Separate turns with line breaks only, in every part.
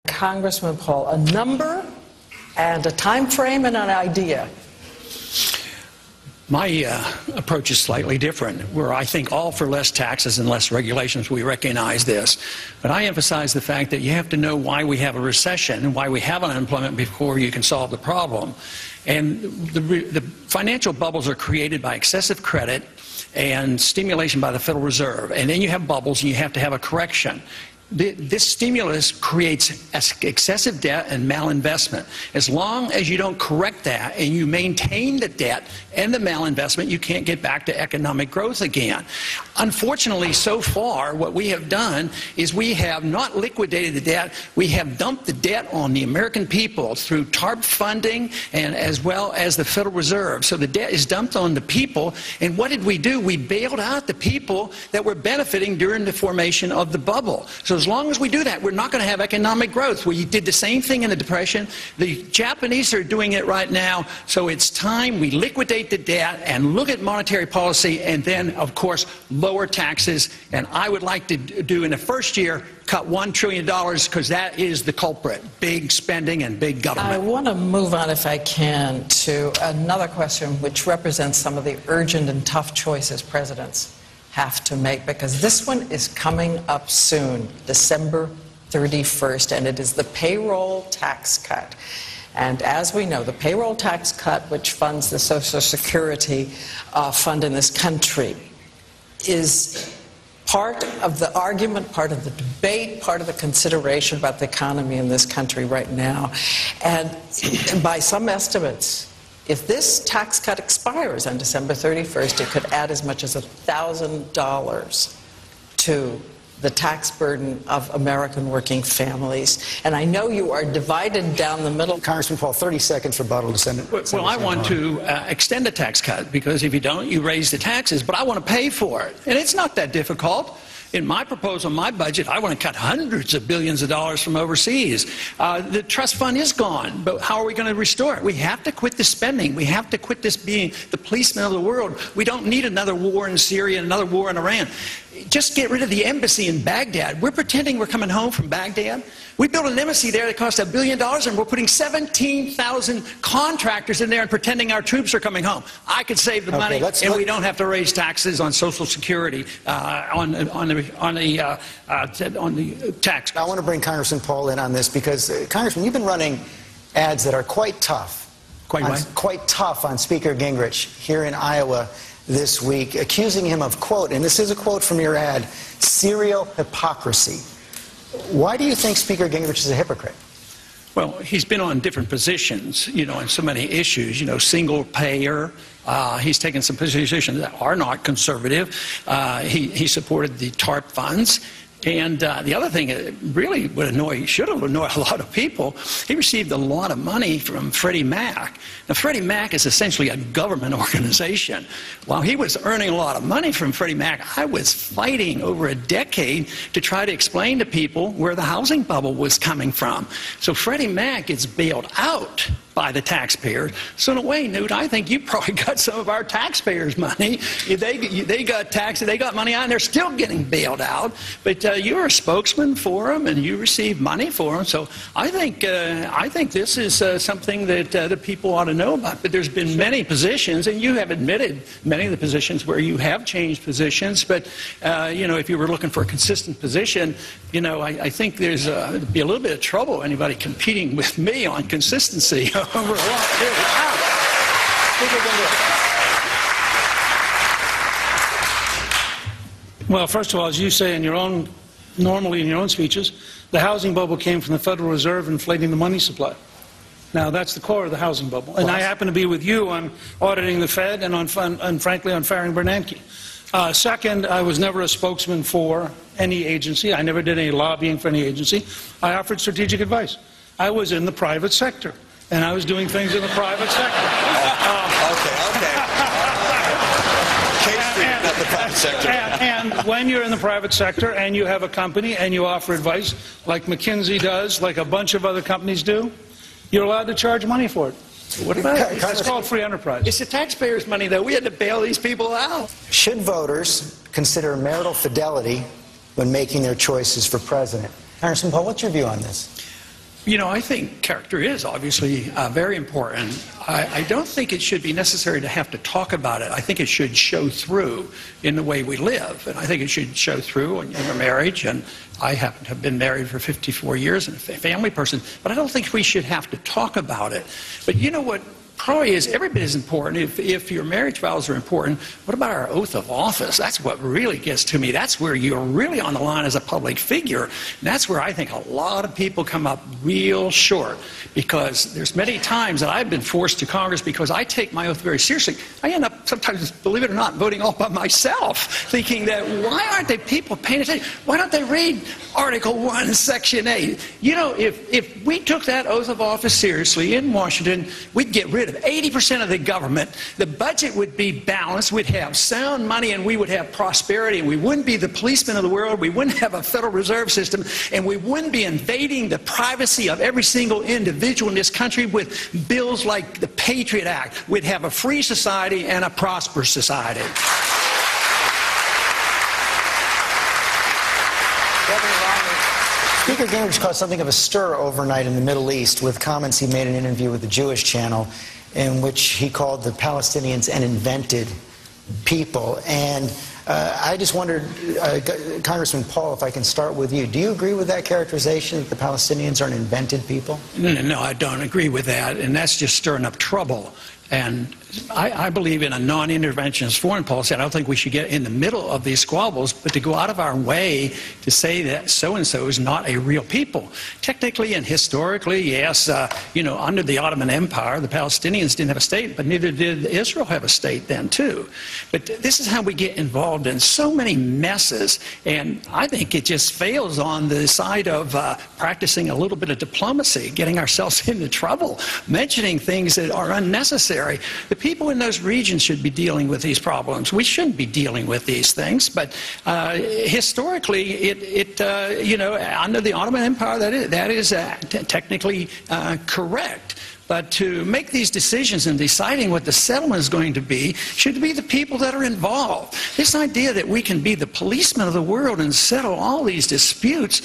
Congressman Paul, a number and a time frame and an idea.
My approach is slightly different, where I think all for less taxes and less regulations. We recognize this. But I emphasize the fact that you have to know why we have a recession and why we have unemployment before you can solve the problem. And the financial bubbles are created by excessive credit and stimulation by the Federal Reserve. And then you have bubbles and you have to have a correction. This stimulus creates excessive debt and malinvestment. As long as you don't correct that and you maintain the debt and the malinvestment, you can't get back to economic growth again. Unfortunately, so far, what we have done is we have not liquidated the debt. We have dumped the debt on the American people through TARP funding and as well as the Federal Reserve. So the debt is dumped on the people. And what did we do? We bailed out the people that were benefiting during the formation of the bubble. So as long as we do that, we're not going to have economic growth. We did the same thing in the Depression. The Japanese are doing it right now. So it's time we liquidate the debt and look at monetary policy and then, of course, lower taxes. And I would like to do in the first year, cut $1 trillion because that is the culprit, big spending and big government.
I want to move on, if I can, to another question which represents some of the urgent and tough choices presidents have to make, because this one is coming up soon, December 31st, and it is the payroll tax cut. And as we know, the payroll tax cut, which funds the Social Security fund in this country, is part of the argument, part of the debate, part of the consideration about the economy in this country right now. And by some estimates, if this tax cut expires on December 31st, it could add as much as $1,000 to the tax burden of American working families. And I know you are divided down the middle.
Congressman Paul, 30 seconds rebuttal to Senator.
Well, I want to extend the tax cut, because if you don't, you raise the taxes. But I want to pay for it. And it's not that difficult. In my proposal, my budget, I want to cut hundreds of billions of dollars from overseas. The trust fund is gone, but how are we going to restore it? We have to quit the spending. We have to quit this being the policeman of the world. We don't need another war in Syria, another war in Iran. Just get rid of the embassy in Baghdad. We're pretending we're coming home from Baghdad. We built an embassy there that cost $1 billion, and we're putting 17,000 contractors in there and pretending our troops are coming home. I could save the money, and we don't have to raise taxes on Social Security, on the tax.
I want to bring Congressman Paul in on this because, Congressman, you've been running ads that are quite tough. Quite tough on Speaker Gingrich here in Iowa this week, accusing him of, quote, and this is a quote from your ad, serial hypocrisy. Why do you think Speaker Gingrich is a hypocrite?
Well, he's been on different positions, on so many issues, single payer. He's taken some positions that are not conservative. He supported the TARP funds. And the other thing that really should have annoyed a lot of people, he received a lot of money from Freddie Mac. Now, Freddie Mac is essentially a government organization. While he was earning a lot of money from Freddie Mac, I was fighting over a decade to try to explain to people where the housing bubble was coming from. So Freddie Mac gets bailed out by the taxpayers. So in a way, Newt, I think you probably got some of our taxpayers' money. They got money out, and they're still getting bailed out. But you're a spokesman for them, and you receive money for them. So I think this is something that the people ought to know about. But there's been many positions, and you have admitted many of the positions where you have changed positions. But if you were looking for a consistent position, I think there'd be a little bit of trouble anybody competing with me on consistency. Over a long period of time.
Well, first of all, as you say normally in your own speeches, the housing bubble came from the Federal Reserve inflating the money supply. Now, that's the core of the housing bubble. And I happen to be with you on auditing the Fed and frankly, on firing Bernanke. Second, I was never a spokesman for any agency. I never did any lobbying for any agency. I offered strategic advice. I was in the private sector. And I was doing things in the private sector.
Not the private sector.
And when you're in the private sector and you have a company and you offer advice, like McKinsey does, like a bunch of other companies do, you're allowed to charge money for it. What about it? It's called free enterprise.
It's the taxpayers' money, though. We had to bail these people out.
Should voters consider marital fidelity when making their choices for president? Congressman Paul, what's your view on this?
You know, I think character is obviously very important. I don't think it should be necessary to have to talk about it. I think it should show through in the way we live. And I think it should show through in your marriage. And I happen to have been married for 54 years and a family person. But I don't think we should have to talk about it. But you know what? Probably is every bit as important. If your marriage vows are important, what about our oath of office? That's what really gets to me. That's where you're really on the line as a public figure. And that's where I think a lot of people come up real short, because there's many times that I've been forced to Congress because I take my oath very seriously. I end up sometimes, believe it or not, voting all by myself, thinking that why aren't they people paying attention? Why don't they read Article 1, Section 8? You know, if we took that oath of office seriously in Washington, we'd get rid of 80% of the government. The budget would be balanced. We'd have sound money, and we would have prosperity, and we wouldn't be the policemen of the world. We wouldn't have a Federal Reserve System, and we wouldn't be invading the privacy of every single individual in this country with bills like the Patriot Act. We'd have a free society and a prosperous society.
Speaker Gingrich caused something of a stir overnight in the Middle East with comments he made in an interview with the Jewish channel in which he called the Palestinians an invented people. And I just wondered, Congressman Paul, if I can start with you. Do you agree with that characterization that the Palestinians are an invented people?
No, I don't agree with that, and that's just stirring up trouble. And I believe in a non-interventionist foreign policy. I don't think we should get in the middle of these squabbles, but to go out of our way to say that so-and-so is not a real people. Technically and historically, yes, you know, under the Ottoman Empire, the Palestinians didn't have a state, but neither did Israel have a state then, too. But this is how we get involved in so many messes, and I think it just fails on the side of practicing a little bit of diplomacy, getting ourselves into trouble, mentioning things that are unnecessary. The people in those regions should be dealing with these problems. We shouldn't be dealing with these things, but historically, you know, under the Ottoman Empire, that is technically correct. But to make these decisions and deciding what the settlement is going to be should be the people that are involved. This idea that we can be the policemen of the world and settle all these disputes,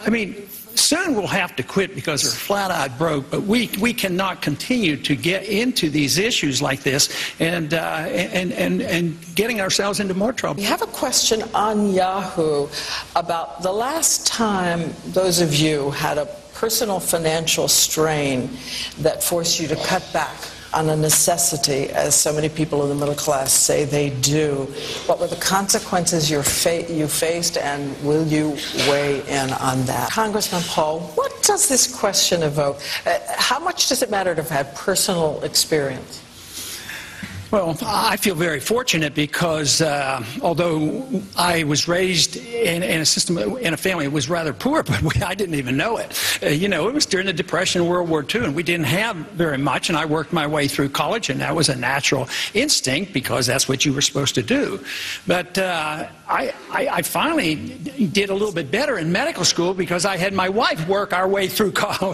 I mean, soon we'll have to quit because we're flat-out broke, but we cannot continue to get into these issues like this and getting ourselves into more trouble.
We have a question on Yahoo about the last time those of you had a personal financial strain that forced you to cut back on a necessity, as so many people in the middle class say they do. What were the consequences you faced, and will you weigh in on that? Congressman Paul, what does this question evoke? How much does it matter to have had personal experience?
Well, I feel very fortunate because although I was raised in a system, in a family that was rather poor, but I didn't even know it. You know, it was during the Depression and World War II, and we didn't have very much, and I worked my way through college, and that was a natural instinct because that's what you were supposed to do. But I finally did a little bit better in medical school because I had my wife work our way through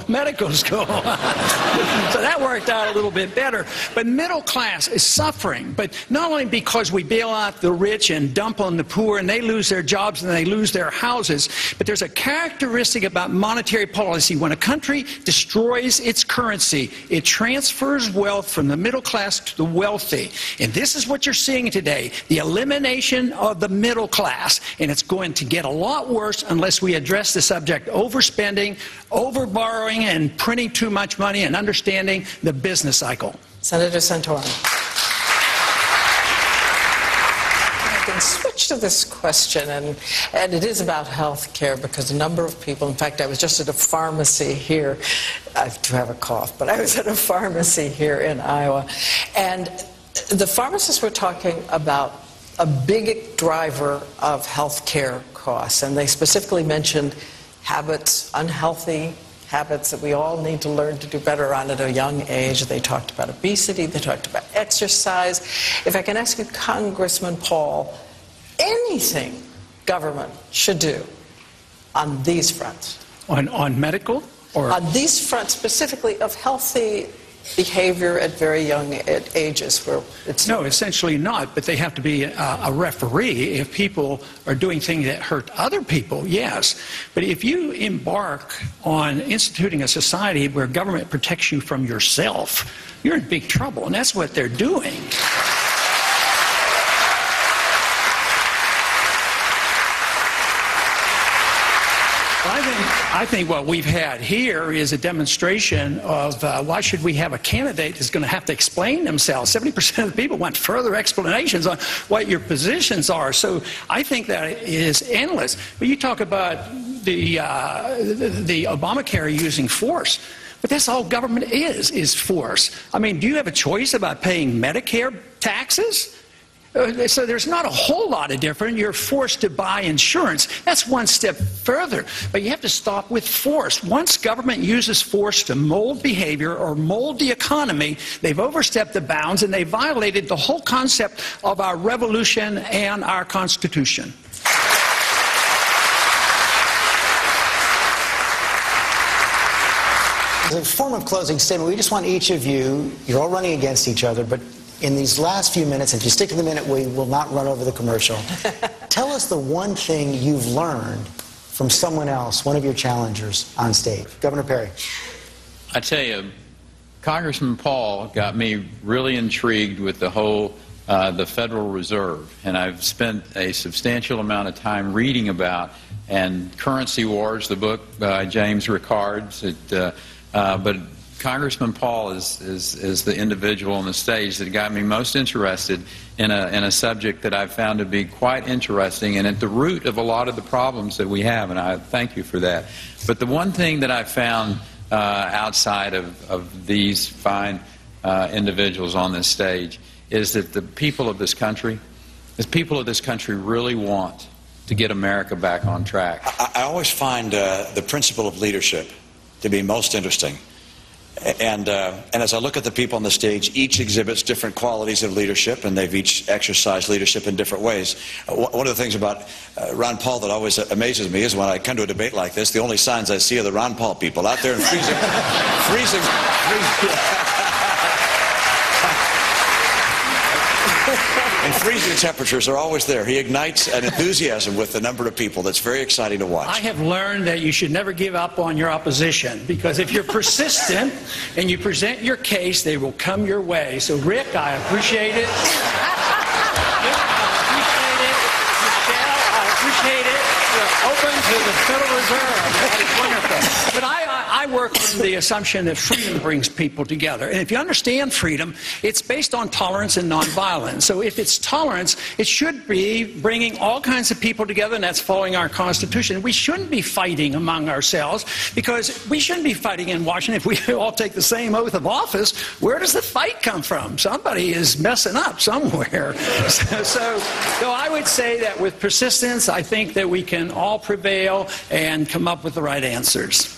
medical school. So that worked out a little bit better. But middle class is suffering, but not only because we bail out the rich and dump on the poor and they lose their jobs and they lose their houses, but there's a characteristic about monetary policy. When a country destroys its currency, it transfers wealth from the middle class to the wealthy. And this is what you're seeing today, the elimination of the middle class. And it's going to get a lot worse unless we address the subject overspending, overborrowing, and printing too much money and understanding the business cycle.
Senator Santorum. Switch to this question, and it is about health care, because a number of people, in fact, I was just at a pharmacy here, I do have a cough, but I was at a pharmacy here in Iowa, and the pharmacists were talking about a big driver of health care costs, and they specifically mentioned habits, unhealthy habits that we all need to learn to do better on at a young age. They talked about obesity, they talked about exercise. If I can ask you, Congressman Paul, anything government should do on these fronts?
On medical? Or
on these fronts specifically of healthy behavior at very young ages where it's...
No, essentially not, but they have to be a referee. If people are doing things that hurt other people, yes. But if you embark on instituting a society where government protects you from yourself, you're in big trouble, and that's what they're doing. I think what we've had here is a demonstration of why should we have a candidate that's going to have to explain themselves. 70% of the people want further explanations on what your positions are. So I think that is endless. But you talk about the Obamacare using force. But that's all government is force. I mean, do you have a choice about paying Medicare taxes? So there's not a whole lot of difference. You're forced to buy insurance. That's one step further. But you have to stop with force. Once government uses force to mold behavior or mold the economy, they've overstepped the bounds and they violated the whole concept of our revolution and our Constitution.
As a form of closing statement, we just want each of you, you're all running against each other, but in these last few minutes, if you stick to the minute, we will not run over the commercial. Tell us the one thing you've learned from someone else, one of your challengers on stage. Governor Perry.
I tell you, Congressman Paul got me really intrigued with the whole the Federal Reserve, and I've spent a substantial amount of time reading about and Currency Wars, the book by James Ricard's. But Congressman Paul is the individual on the stage that got me most interested in a subject that I've found to be quite interesting and at the root of a lot of the problems that we have, and I thank you for that. But the one thing that I found outside of these fine individuals on this stage is that the people of this country really want to get America back on track.
I always find the principle of leadership to be most interesting. And as I look at the people on the stage, each exhibits different qualities of leadership, and they've each exercised leadership in different ways. One of the things about Ron Paul that always amazes me is when I come to a debate like this, the only signs I see are the Ron Paul people out there in freezing freezing temperatures are always there. He ignites an enthusiasm with the number of people that's very exciting to watch.
I have learned that you should never give up on your opposition, because if you're persistent and you present your case, they will come your way. So, Rick, I appreciate it. I appreciate it. We're open to the Federal Reserve. That is wonderful. But I work from the assumption that freedom brings people together. And if you understand freedom, it's based on tolerance and nonviolence. So if it's tolerance, it should be bringing all kinds of people together, and that's following our Constitution. We shouldn't be fighting among ourselves, because we shouldn't be fighting in Washington if we all take the same oath of office. Where does the fight come from? Somebody is messing up somewhere. So I would say that with persistence, I think that we can all prevail and come up with the right answers.